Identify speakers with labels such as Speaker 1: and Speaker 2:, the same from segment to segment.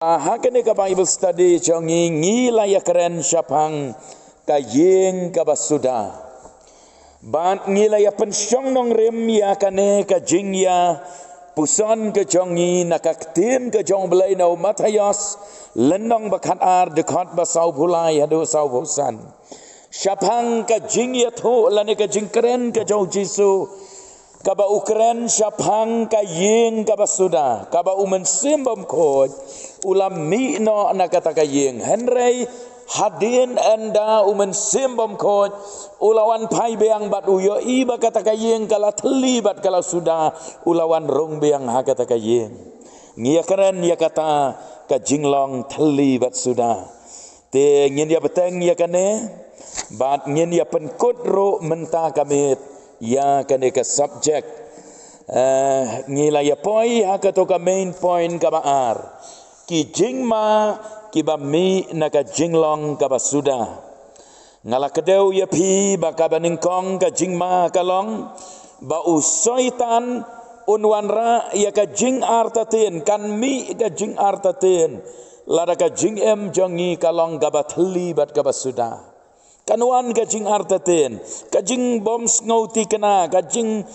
Speaker 1: Hakane ka Bible study chongi ngilaya keren syapang kayeng ka basuda. Ban ngilaya pensyong nong rem ya kane ka jingya puson ke chongi nakaktin ke jong belai nau Matayas lenong bakat ar dekat basau bulai adu sau bosan. Syapang ka jingya tu lane ka jing keren ke jong Jisu. Kaba Ukren syapang kayeng kaba suda kaba umen simbam kod ulam mi no nakata kayeng Henry hadin anda umen simbam kod ulawan pai beang bat uyo iba kata kayeng kala terlibat kala suda ulawan rong beang ha kata kayeng ngia keren ya kata kajinglong terlibat suda te ngin ya beteng ya kane bat ngin ya penkut ro menta kamit ya kane ka subject ngila ya poi ha ka to ka main point ka baar ki jingma ki ba mi na ka jinglong ka basuda ngala kedeu ya pi ba ka baningkong ka jingma ka long ba usoitan unwan ra ya ka jing artaten kan mi ka jing artaten lada ka jing em jongi ka long ka bathli bat ka basuda kanuan kajing artaten kajing boms ngauti kena kajing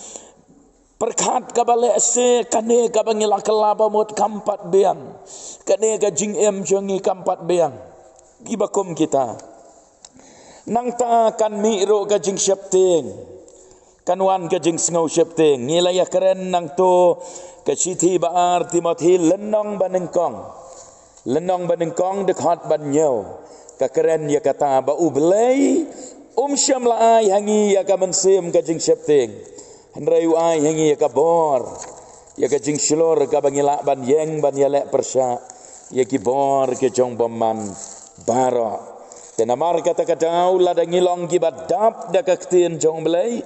Speaker 1: perkat kabale se kane kabangila kelaba mot kampat beang kane kajing em jongi kampat beang gibakum kita nang ta kan mi ro kajing syapteng kanuan kajing ngau syapteng ngilaya keren nang to kachiti baar Timothy lenong banengkong dekat banyau kakeren ya kata ba ublay syam laai hangi ya ka mensim ka jing syapteng handrai ai hangi ya ka bor ya ka jing shlor ka bangila ban yeng ban yalek persya ya ki bor ke jong boman bara tenamar kata kadau la ngilong ki badap da ka ktin jong blay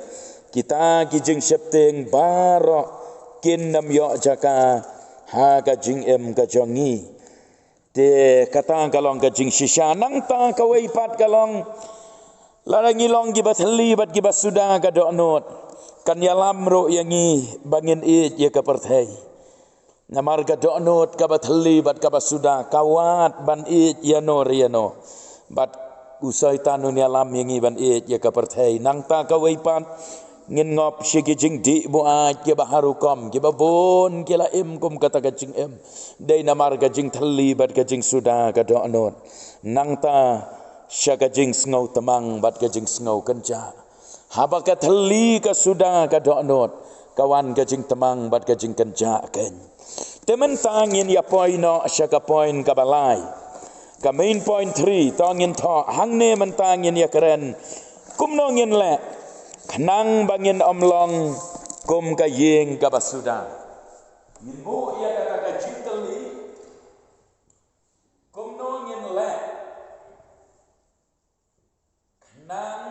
Speaker 1: kita ki jing syapteng bara kin nam yo jaka ha ka jing em ka jongi te kata kalong kajing shisha nang ta kawai pat kalong lara ngilong gibat heli bat gibat sudah ka donot kan yalam ro yangi bangin it ya ka perthai namar ka donot ka bat heli bat ka sudah kawat ban it ya no bat usai tanun yalam yangi ban it ya ka perthai nang ta kawai pat ngin ngop shiki jing di bu a ke baharu kom ke babon ke la im kum kata ka jing em dei namar ka jing thali bat ka jing suda ka do anot nang ta syaka jing ngau temang bat ka jing ngau kenca haba ka thali ka suda ka do anot kawan ka jing temang bat ka jing kenca ken temen tangin ya poino syaka point ka balai ka main point 3 tangin tho hangne mentangin ya keren kumno ngin le Kenang bangin omlong kum kayeng ka basuda. Yimbo ya kata ka jingkeli kum nongin le. Kenang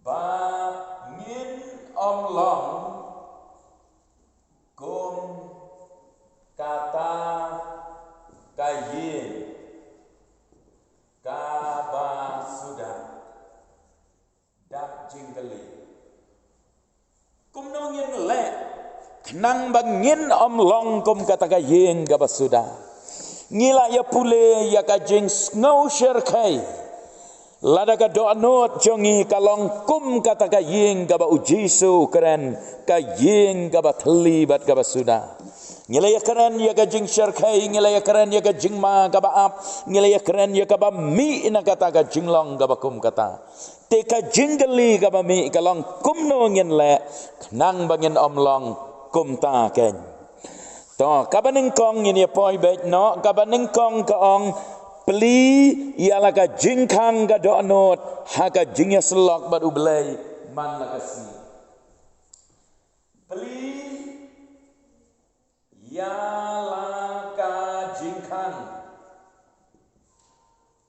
Speaker 1: bangin omlong kum kata kayeng ka basuda. Dak jingkeli kum nongin le kenang bangin omlong kum kata kayeng ka basuda ngila ya pule ya ka jing ngau syarkai lada ka do anot jongi kalong kum kata kayeng ka ba ujisu keren kayeng ka ba terlibat ka basuda ngila ya keren ya ka jing syarkai ngila ya keren ya ka jing ma ka ba ap ngila ya keren ya ka ba mi na kata ka jinglong ka ba kum kata teka jinggali ka ba mi kalong kum nongin le nang bangin omlong kum ta ken to ka ba ning kong ini poi bet no ka ba ning kong ka ong pli ialah ka jingkang ka do anot ha ka jingya selok bat ublay man la kasi pli ialah ka jingkang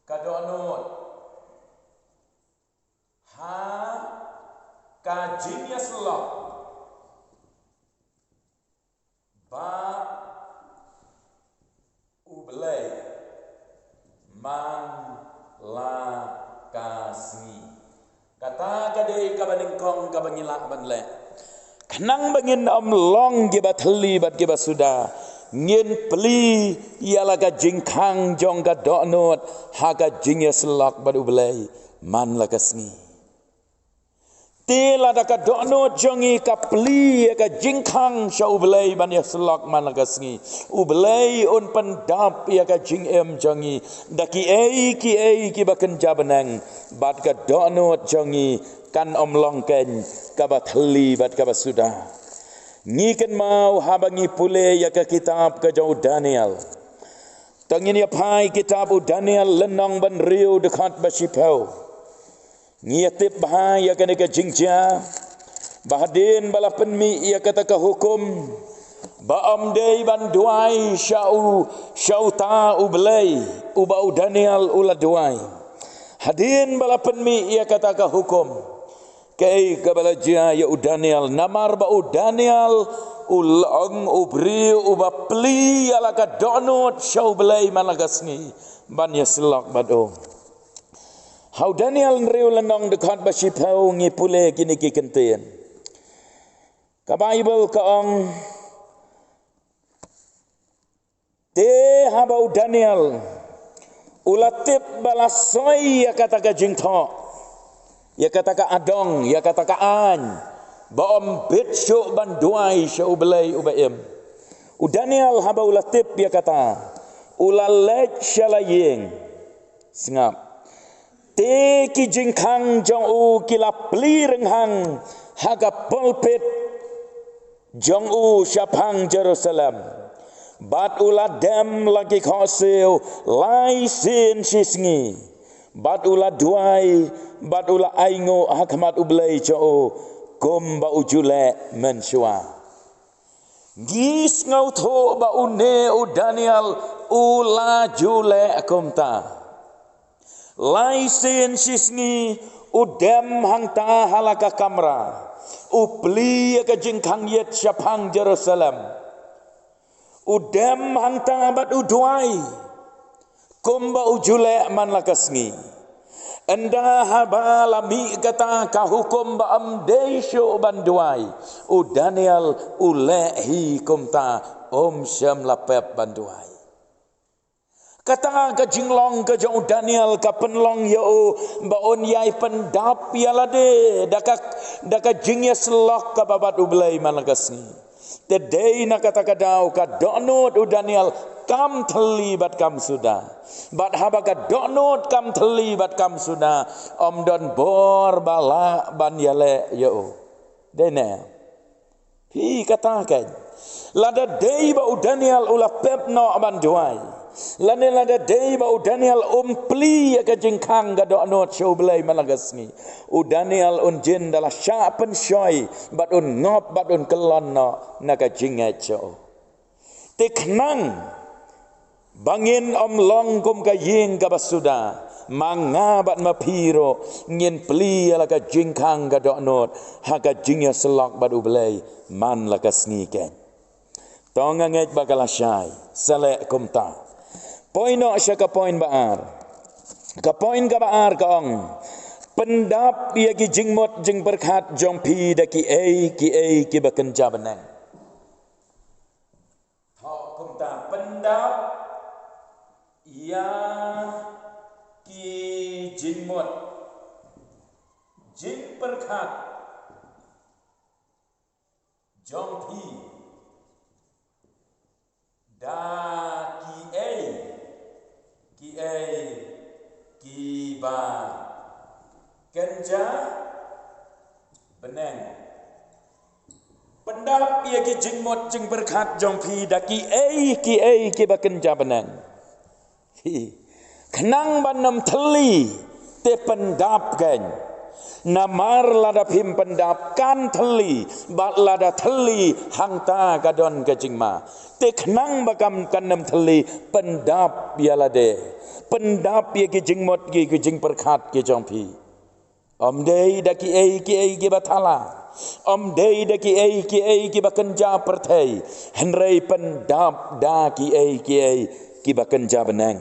Speaker 1: ka do anot kajingnya selok ba ublay man la kasni kata kadai kabaningkong kabangila banle kenang bangin omlong gibat heli bat gibat sudah ngin peli ialah ka jingkang jong ka donot ha ka jingya selak badu belai man la kasni tela da ka donot jongi ka peli ka jingkang sha ubelai ban ya selak man la kasni ubelai on pendap ya ka jingem jongi daki ki bakan jabanang bat ka donot jongi kan omlong ken ka bathli bat ka basuda ngiken mau habangi pule ya ka kitab ka jau Daniel tangin ya pai kitab Daniel lenong ban riu dekat basipau ngiatip bahai ya ka jingja bahadin balapan mi ya kata ka hukum baam dei ban duai syau ta ublai ubau Daniel ula duai hadin balapan mi ya kata ka hukum kay kabalaja ya Daniel namar ba Daniel ulang ubri ubapli ala ka donot syau belai malagasni ban ya selak bado hau Daniel nriu lenong dekat basipau ngi pule kini ki kentien ka Bible ka ong te habau Daniel ulatip balasoi ya kata ka jingtho ya kata ka adong ya kata ka an baom bitsyo banduai syau belai ubaim Daniel haba ulatip ya kata ulalek syalaying sengap te ki jingkang jong u kila pli renghang haga pulpit jong u syapang Jerusalem bat uladem lagi khoseu lai sin sisngi bat ula duai bat ula aingo hakmat ublai cho kom ba ujule mensua gis ngau tho ba une Daniel ula jule komta laisen sisni udem hangta halaka kamra upli ka jingkang yet syapang Jerusalem udem hangta bat uduai kumba ujule man lakasngi anda haba lami kata ka hukum ba amdeisho banduai Daniel ulehi kumta syam lapep banduai kata ka jinglong ka jong Daniel ka penlong yo ba on yai pendap yalade daka jingya selak ka babat ublai man lakasngi tedei na kata kadau ka donot Daniel kam terlibat kam sudah bat habaka donot kam terlibat kam sudah om don bor bala ban yale yo dene hi katakan lada dei ba Daniel ula pepno ban duai lada dei ba Daniel pli ka jingkang ga donot show belai malagasni Daniel jin dalah syapen syoi bat ngop bat kelon no naga jingecho teknang bangin long kum ka ying ka basuda mangabat mapiro ngin pli ala ka jingkang ka donot ha ka jingya selak badu belai man la ka sniken tonga nget bakala syai sale kumta poino asya ka poin baar ka ong pendap ya ki jingmot jing berkat jong pi da ki ki baken jabanang thok kumta pendap ya ki jingmot jing berkat jong pi da ki ba kenja beneng pendap ia ki jingmot jing berkat jong pi da ki ba kenja beneng kenang banam teli te pendap kan namar lada pim pendap kan teli bat lada teli hangta gadon ke jingma te kenang bakam kanam teli pendap yalade pendap ye ki jingmot ki jing perkat ki jongpi om dei da ki batala om dei da ki bakenja pertai henrei pendap da ki bakenja benang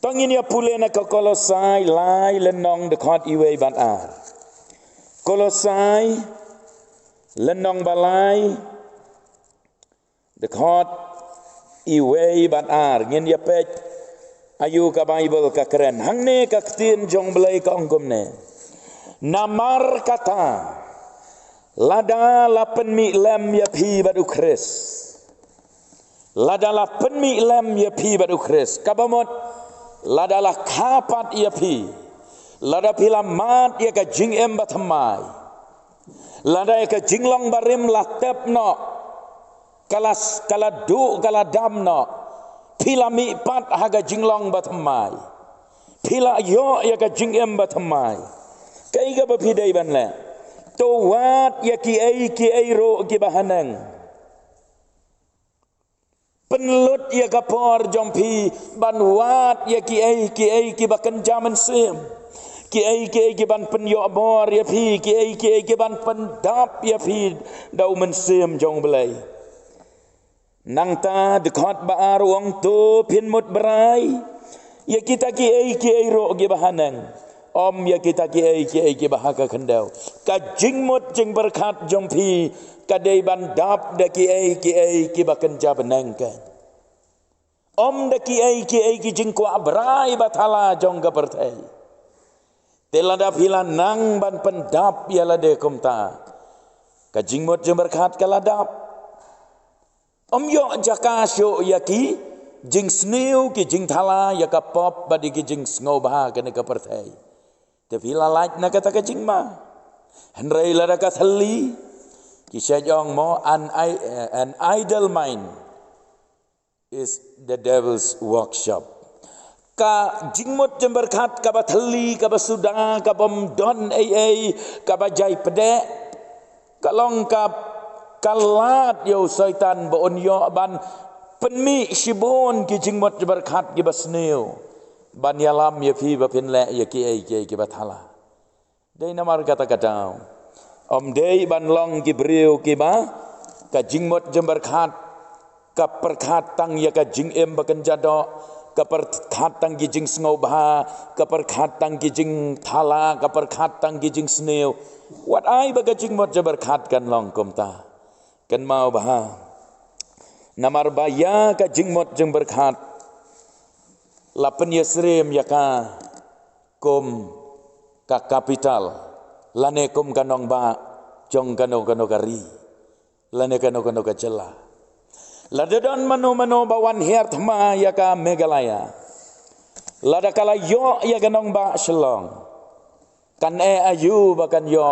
Speaker 1: tangin ya pule na ka Kolosai lai lenong dekat iwe banar Kolosai lenong balai dekat iwei ban ar ngin ya pet ayu ka Bible ka keren hang ne ka tin jong belai ka ongkom ne namar kata lada lapen mi lem ya pi badu Kris lada lapen mi lem ya pi badu Kris kabamot lada la kapat ya pi lada pila mat ya ka jing em batamai lada ya ka jinglong barim la tep no kalas kala du kala dam no pila mi pat haga jinglong batamai pila yo ya ka jing em batamai kai ga bapidai ban le to wat ya ki ai ro ki bahanang penlut ya ka por jompi ban wat ya ki ai ki bakan jaman sim ki ai ban penyo bor ya pi ki ai ban pendap ya pi dau men sim jong belai nang ta dekat ba ruang tu pin mut berai ya kita ki ai ro ki bahanang om ya kita ki ai bahaka kendau ka jing mut jing berkat jompi kadai ban dap da ki ai bakan jabenang kan om da ki ai jing kwa berai batala jong ka pertai telada pila nang ban pendap ya lade kumta ka jing mut jing berkat kaladap om yo jaka syo yaki jing sneu ki jing thala ya ka pop badi ki jing sngo ba ka ne ka pertai te pila laj na kata ka jing ma henrei lada ka thali ki sha jong mo an idle mind is the devil's workshop ka jingmut jeng berkat ka bathali ka basuda ka bom don ai ka bajai pede ka long ka kalat yo syaitan bon yo ban penmi shibon ki jingmut jeng berkat ki basneu ban yalam ya phi ba pin le ya ki ki bathala dei namar kata kata om dei ban long ki breu ki ba ka jingmut jeng berkat ka perkat tang ya ka jing em bakan jado ka perkat tang ki jing sngo ba ka perkat tang ki jing thala ka perkat tang ki jing sneu wat ai ba ka jingmut jeng berkat kan long komta kan mau ba namar baya ka jingmut jeng berkat lapen yesrem yaka kom ka kapital lane kom kanong ba jong kano kari lane kano ka cela ladadon mano bawan her thma yaka Meghalaya lada kala yo ya ganong ba selong kan ayu bakan yo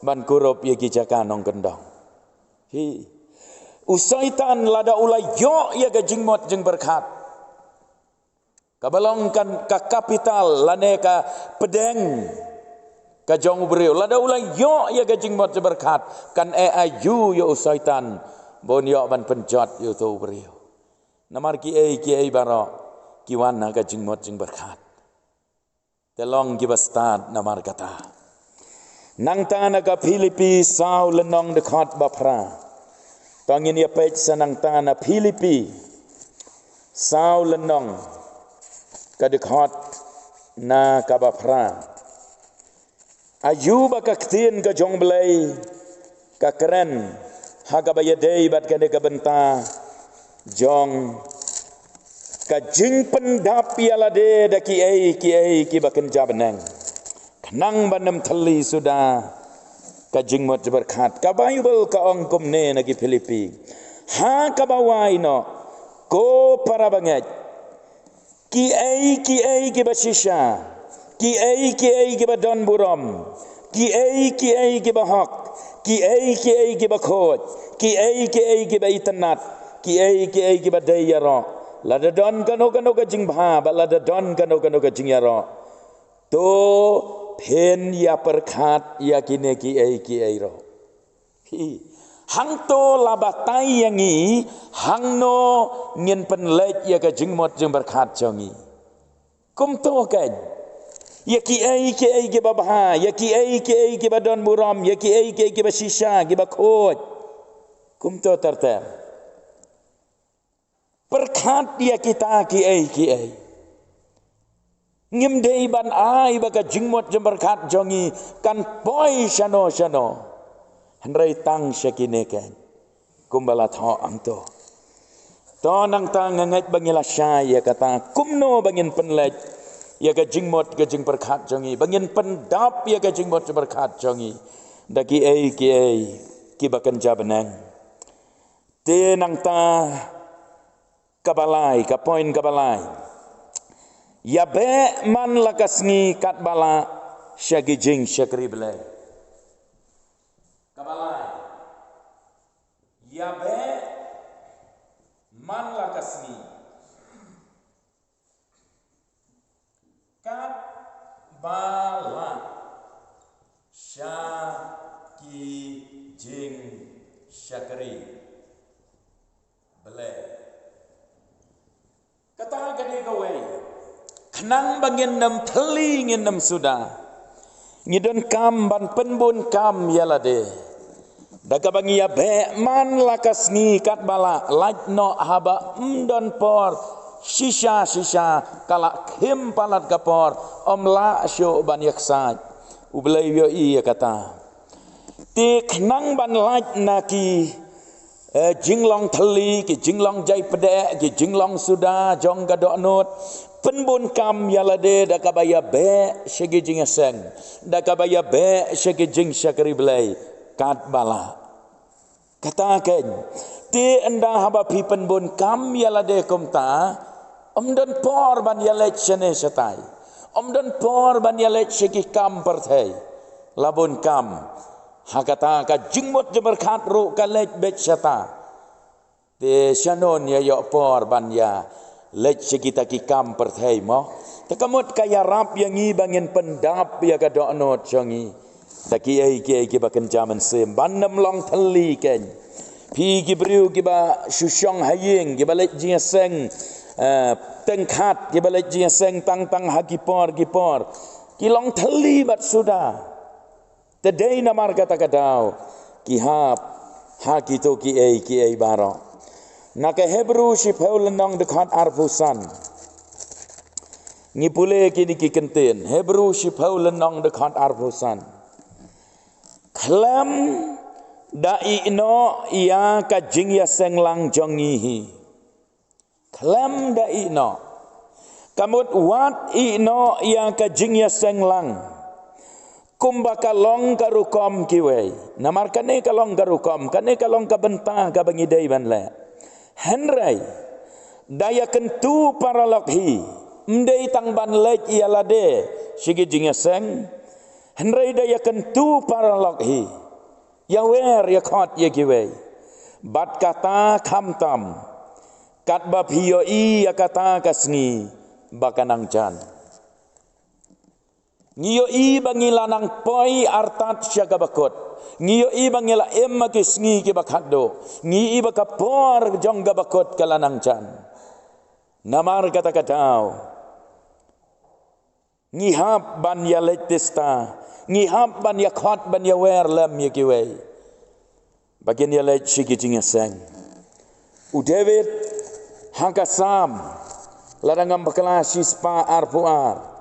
Speaker 1: ban kurup ya kijaka nong kendong hi usaitan lada ulai yo ya ga jingmot jeng berkat kabalong kan ka kapital lane ka pedeng ka jong breu lada ulai yo ya ga jingmot jeng berkat kan ayu yo usaitan bon yo ban penjot yo to breu namar ki ai baro ki wana ka jingmot jeng berkat telong ki bastad namar kata nang tana ka Filipi sau lenong dekat bapra tangin ya pej sanang tana Filipi sau lenong ka dekat na ka bapra ayu ba ka ktin ka jong belai ka keren haga bayadei bat ka de ka benta jong ka jing pendap yala de da ki ai ki bakan jabenang nang banam thali sudah ka jingmot berkat ka Bible ka ongkom ne nagi Filipi ha ka bawai no ko para banget ki ai ki basisha ki ai ki badon buram ki ai ki bahak ki ai ki bakhot ki ai ki baitanat ki ai ki badayaro lada don kano ka jingbha balada don kano ka jingyaro to pen ya perkat ya kine ki ai ro hi hang to labatai yangi hang no ngin penlek ya ka jingmot jeng berkat jongi kum to kan ya ki ai ki babha ya ki ai ki badon buram ya ki ai ki basisha ki bakhot kum to terter perkat ya kita ki ai ngim dei ban ai baka jingmot jeng berkat jongi kan poi shano henrei tang syakine kan kumbala tho angto Tonang tangangat bangila syaya kata kumno bangin penlej ya ka jingmot ka jing perkhat jongi bangin pendap ya ka jingmot berkhat jongi daki ki bakan jabenang te nang ta kabalai ka poin kabalai ya be man lakasngi kat bala syagi jing syakri belai kabalai ya be man lakasngi kat bala syaki jing syakri belai kata gani kawai kenang bangin nam theli ngin nam sudah ngidon kam ban penbun kam yalade daga bangi ya be man lakas ni kat bala laj no haba don por shisha kala khim palat kapor omla syo ban yaksaj ublai yo iya kata ti kenang ban laj naki jinglong theli ki jinglong jai pede ki jinglong sudah jong gadok not penbun kam yalade dakabaya be shegi jingaseng dakabaya be shegi jing syakri belai kat bala katakan ti enda haba pi penbun kam yalade kumta omdon por ban yalet shene satai omdon por ban yalet shegi kam perthai labun kam hakata ka jingmot jeberkhat ru kalet bet syata te shanon ya yo por ban ya lech kita ki kam perthai mo takamot kaya rap yang i bangin pendap ya ka donot chongi taki ai ki bakan jaman sem banam long thali ken pi ki briu ki ba shushong haying ki balech jingseng tengkhat ki balech jingseng tang hagipor gipor ki long thali bat sudah tedai namar kata kadau ki hap hakito ki ai baro naka Hebrew si Paul nong dekat arpusan ngipule kini ki kenten Hebrew si Paul nong dekat arpusan klam dai no ia ka jing ya senglang jongihi klam dai no kamut wat i no ia ka jing ya senglang kumbaka long karukom kiwei namar kane kalong karukom kane kalong ka bentang ka bangidai ban le Henry daya kentu para lokhi mdei tang ban lek ialade sigi jingaseng Henry daya kentu para lokhi yawer ya khot ye kiwe bat kata khamtam kat bab hiyo I ya kata kasngi bakanang jan ngiyo I bangilanang poi artat syaga bakot ngiyo I bangila emma kisngi ki bakhado ngi I bakapor jongga bakot kalanang jan namar kata katau ngihap ban ya letesta ngihap ban ya khot ban ya wer lam ya kiwe bagian ya let shigi jingaseng u David hakasam ladangam bakala sispa arpuar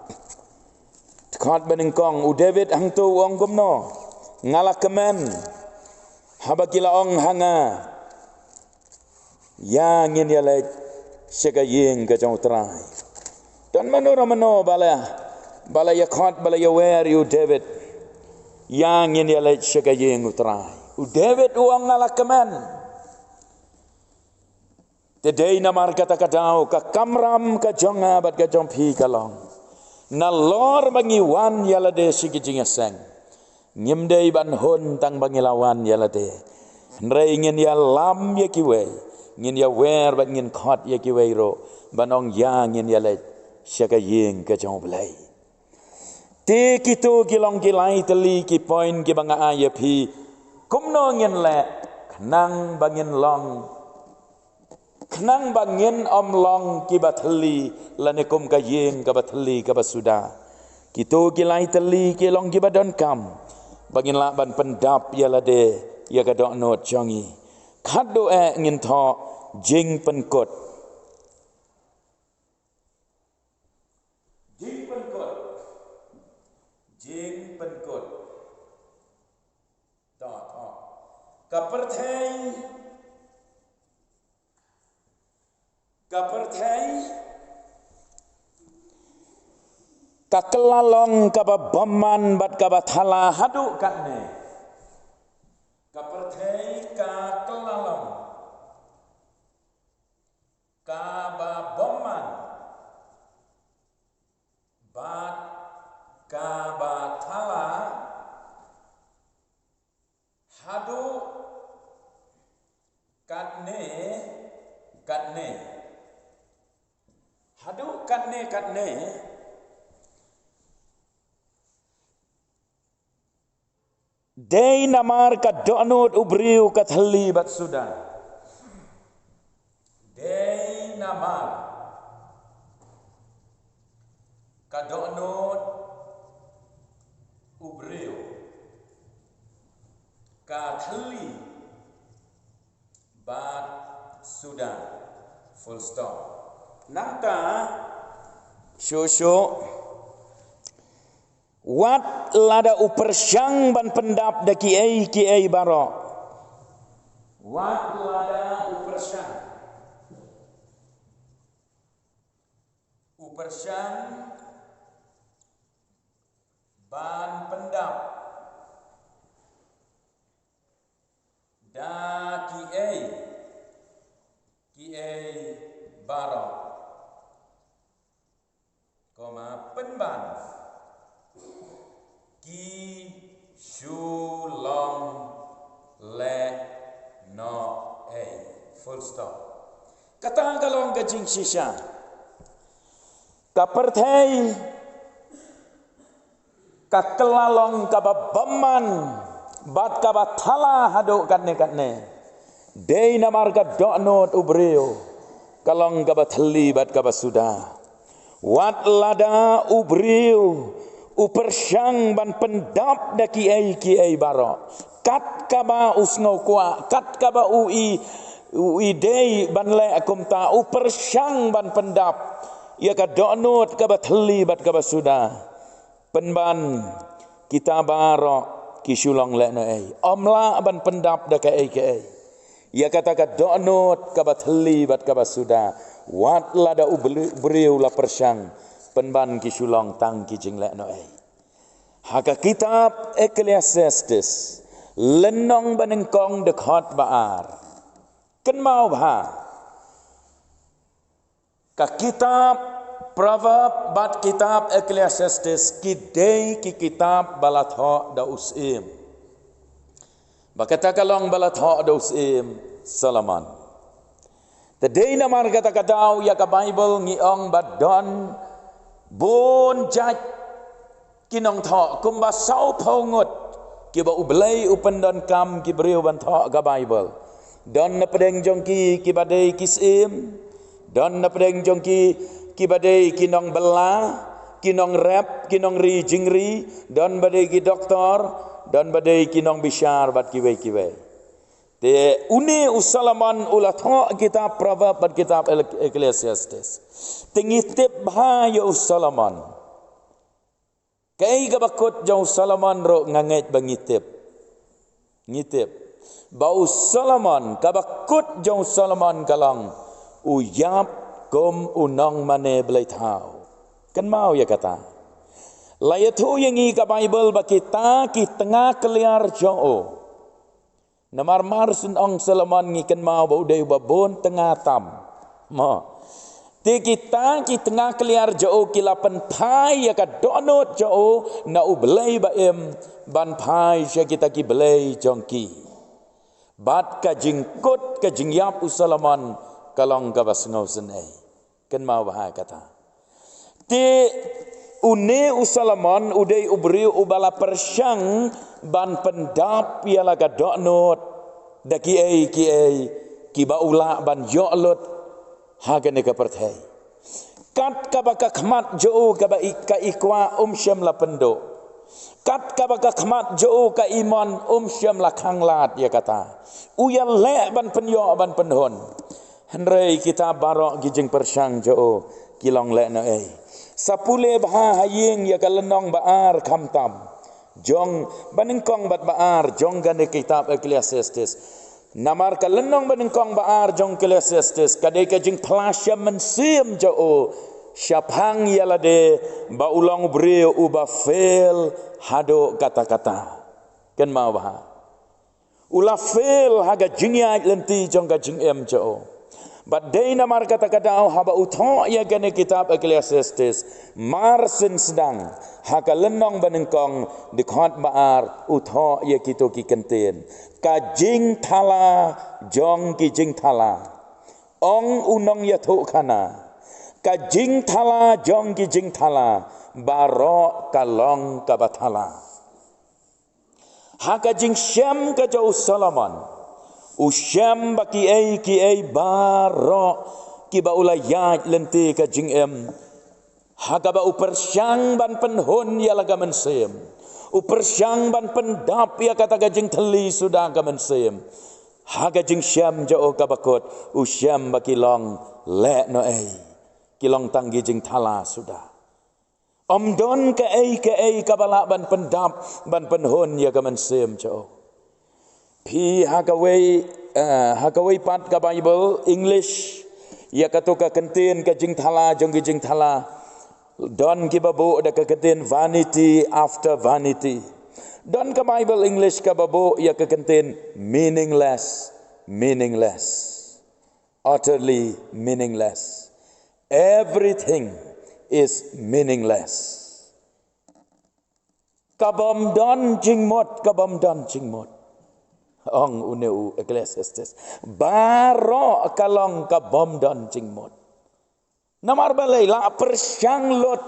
Speaker 1: khot beningkong u David hang tu ong gumno ngala kemen habakila ong hanga yang in ya let shega yeng ka jong trai dan mano bala ya khot bala ya wer u David yang in ya let shega yeng utrai u David uang ngala kemen tedei namar kata kadau ka kamram ka jonga bat ka jong pi kalong na lor bangi wan yalade sigi jingaseng ngimdei ban hon tang bangi lawan yalade nrei ngin ya lam ya kiwe ngin ya wer bat ngin khot ya kiwe ro banong yang ngin ya le syaka yeng ka jong blai te kito kilong kilai teli ki point ki banga aya pi kumno ngin le knang bangin long kenang bangin omlong ki bathli lanekum ka yeng ka bathli ka basuda kito kilai teli ki long ki badon kam bangin la ban pendap ya lade ya ka dok not jongi khado ngin tho jing penkot jing penkot ta tho ka perthai ka kelalong ka baman bat ka bathala hadu katne ka perthei ka kelalong ka baman bat ka bathala hadu katne hadu katne Dei namar ka donut ubriu ka thali bat sudan. Dei namar ka donut ubriu ka thali bat sudan. Full stop. Nangka shosho wat lada upersyang ban pendap da kiai barok. Wat lada upersyang ban pendap da kiai barok. Koma penban ki shulong le no a full stop. Kata kalong gajing shisha ka perthei ka kelalong ka baman bat ka bathala hadu katne dei namar ka donot ubreo kalong ka bathali bat ka basuda wat lada ubreo upersyang ban pendap da kiai barok kat kaba usngau kwa kat kaba ui dei ban le akum ta upersyang ban pendap ia ka donut ka bathali bat ka basuda penban kita barok kisulong le na ai omla ban pendap da kiai ia kata ka donut ka bathali bat ka basuda wat lada ubriu la persyang penban kisulong tang kijing le no ai haka kitab Ecclesiastes lenong banengkong dekat baar ken mau ba ka kitab proverb bat kitab Ecclesiastes kidei ki kitab balatho da usim bakata kalong balatho da usim Solomon tadei namar kata kadau ya ka Bible ngiong badon bon jaj kinong tho kumba sau pongot kiba ublay upendon kam kibriu ban tho ka Bible don na pedeng jongki kibadei kisim don na pedeng jongki kibadei kinong bela kinong rap kinong ri jingri don badei ki doktor don badei kinong bishar bat kiwe te une usalaman ulatho kitab proverb bat kitab Ecclesiastes tengitip bahaya usalaman kai gabakot jau salaman ro ngangait bangitip ngitip bau salaman kabakot jau salaman kalang uyap kom unang mane belai thau kan mau ya kata layathu yangi ka Bible ba kita ki tengah keliar jo namar marsun ong salaman ngi kan mau ba udai ba bon tengah tam ma ti kita ki tengah keliar jo kilapan pai ya ka donot jo na ublai ba em ban pai sya kita ki belai jongki bat ka jingkut ka jingyap usalaman kalong ka basngau senai kan mau ba kata ti une usalaman udai ubri ubala persyang ban pendap ialah ka donot da kiai ki ba ula ban yolot hagane ka perthai kat ka baka khmat jo ka ba ka ikwa syam la pendo kat ka baka khmat jo ka iman syam la khanglat ya kata uya le ban penyo ban penhon henrei kita barok gijing persyang jo kilong le na ai sapule bah haying ya kalenong baar khamtam jong banengkong bat baar jong gane kitab Ecclesiastes namar kalenong banengkong baar jong Ecclesiastes kadai ka jing plasya mensim jo Syapang ialah de ba ulang beri uba fail hado kata-kata. Kan mau bah. Ula fail haga jingya lenti jong ka jing em jo. But day namar kata-kata haba utho ya gane kitab Ecclesiastes marsen sedang haka lenong banengkong dikhat baar utho ya kito ki kenten ka jing thala jong ki jing thala ong unong ya thu khana ka jing thala jong ki jing thala baro kalong ka bathala haka jing syam ka jo Solomon usyam baki ai baro ki ba ulayat lenti ka jing em haga ba upersyang ban penhun ya laga mensem upersyang ban pendap ya kata ka jing theli sudah ka mensem haga jing syam jo ka bakot usyam baki long le no ai kilong tanggi jing thala sudah omdon ka ai ka balak ban pendap ban penhun ya ka mensem jo Pi hakawai pat ka Bible English ya katoka kenten ka jing thala jong ki jing thala don ki babo da ka kenten vanity after vanity don ka Bible English ka babo ya ka kenten meaningless utterly meaningless everything is meaningless kabam don jing mot Ong uneu Ecclesiastes baro kalong ka bom don jingmot namar balai la persyang lot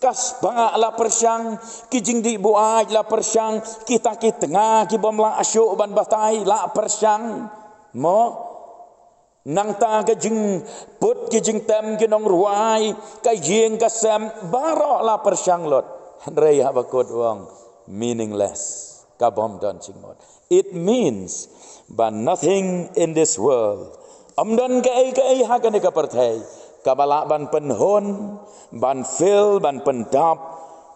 Speaker 1: kas ba la persyang ki jing di buaj la persyang kita ki tengah ki bom la asyuk ban batai la persyang mo nang ta ka jing put ki jing tem ki nong ruai ka yeng ka sam baro la persyang lot rei ha bakot wong meaningless ka bom don jingmot. It means but nothing in this world. Amdan ka ai hakan ka perthai. Kabala ban penhon, ban fill, ban pendap.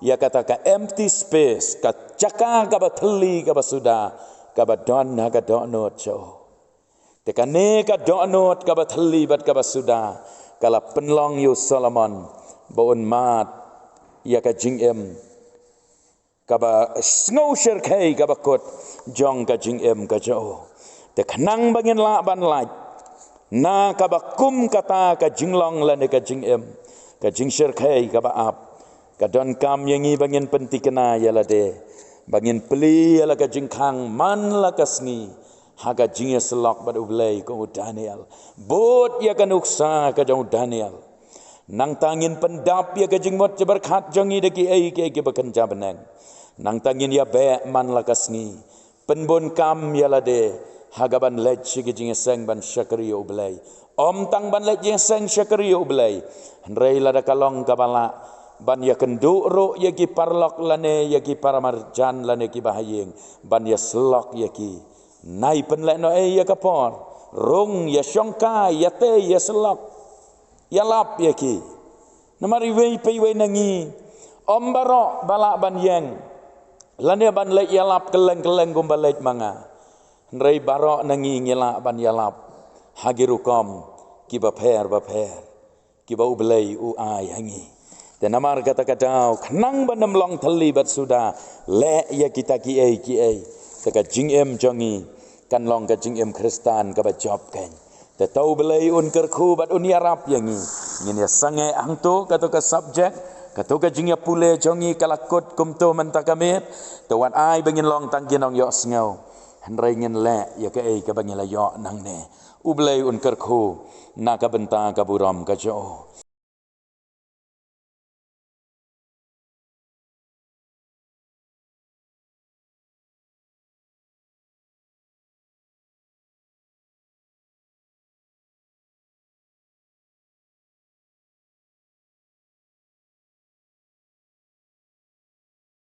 Speaker 1: Ya kata ka empty space, ka caka ka bathli ka basuda, ka badon ha ka donot cho. Tekane ka donot ka bathli bat ka basuda, kala penlong yu Solomon baun mat ya ka jingem. Kaba snow share kai kaba kot jong ka jing em ka jo te khnang bangin la ban lai na kaba kum kata ka jinglong la ne ka jing em ka jing share kai kaba ap ka don kam yangi bangin penti kena ya la de bangin peli ya la ka jing khang man la ka sngi ha ka jing ya selok bad ublai ko Daniel bot ya ka nuksa ka jong Daniel nang tangin pendap ya ka jing mot berkat jongi de ki ai ke bakan jabenang nang tangin ya be man lakasngi penbon kam ya lade hagaban lej gi jing seng ban syakri oblai om tang ban lej jing seng syakri oblai rei lada kalong kabala ban ya kendu ro ya gi parlok lane ya gi paramarjan lane ki bahayeng ban ya selok ya ki nai penle no ya kapor rong ya syongka ya te ya selok ya lap ya ki namari wei pe wei nangi om baro bala ban yang lane ban lek yalap keleng-keleng gumbalek manga rei baro nangi ngela ban yalap hagirukom ki baper ki bau belai u ai hangi dan namar kata-kata kenang bandam long theli bat sudah le ya kita ki ai taka jing em jongi kan long ka jing em Kristan ka ba job kan te tau belai un kerku bat un yarap yangi ngin ya sange angto kata ka subject katoka jingya pule jongi kalakot kumto mentakamit tuan ai bangin long tangkin ong yok sngau henrai ngin le ya ke ai ka bangin la yok nang ne ublai un kerku na ka benta ka buram ka jo